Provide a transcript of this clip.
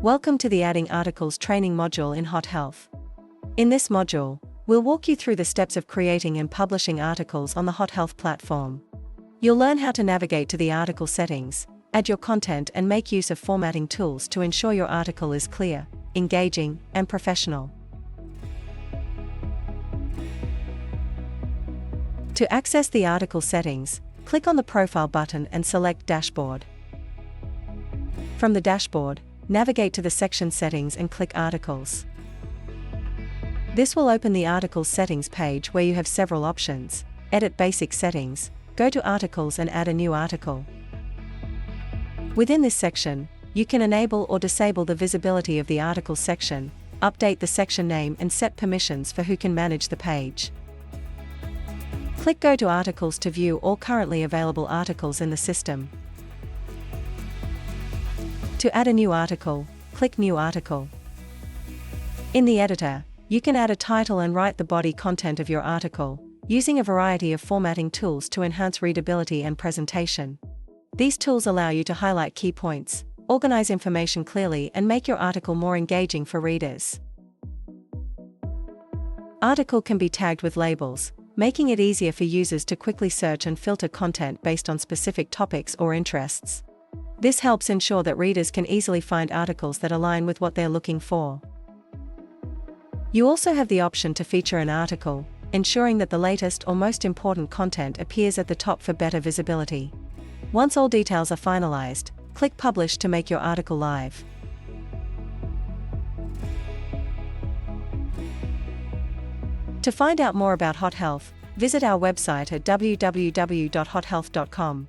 Welcome to the Adding Articles training module in HotHealth. In this module, we'll walk you through the steps of creating and publishing articles on the HotHealth platform. You'll learn how to navigate to the article settings, add your content and make use of formatting tools to ensure your article is clear, engaging, and professional. To access the article settings, click on the Profile button and select Dashboard. From the dashboard, navigate to the section Settings and click Articles. This will open the Articles settings page where you have several options. Edit basic settings, go to Articles and add a new article. Within this section, you can enable or disable the visibility of the article section, update the section name and set permissions for who can manage the page. Click Go to Articles to view all currently available articles in the system. To add a new article, click New Article. In the editor, you can add a title and write the body content of your article, using a variety of formatting tools to enhance readability and presentation. These tools allow you to highlight key points, organize information clearly and make your article more engaging for readers. Article can be tagged with labels, making it easier for users to quickly search and filter content based on specific topics or interests. This helps ensure that readers can easily find articles that align with what they're looking for. You also have the option to feature an article, ensuring that the latest or most important content appears at the top for better visibility. Once all details are finalized, click Publish to make your article live. To find out more about HotHealth, visit our website at www.hothealth.com.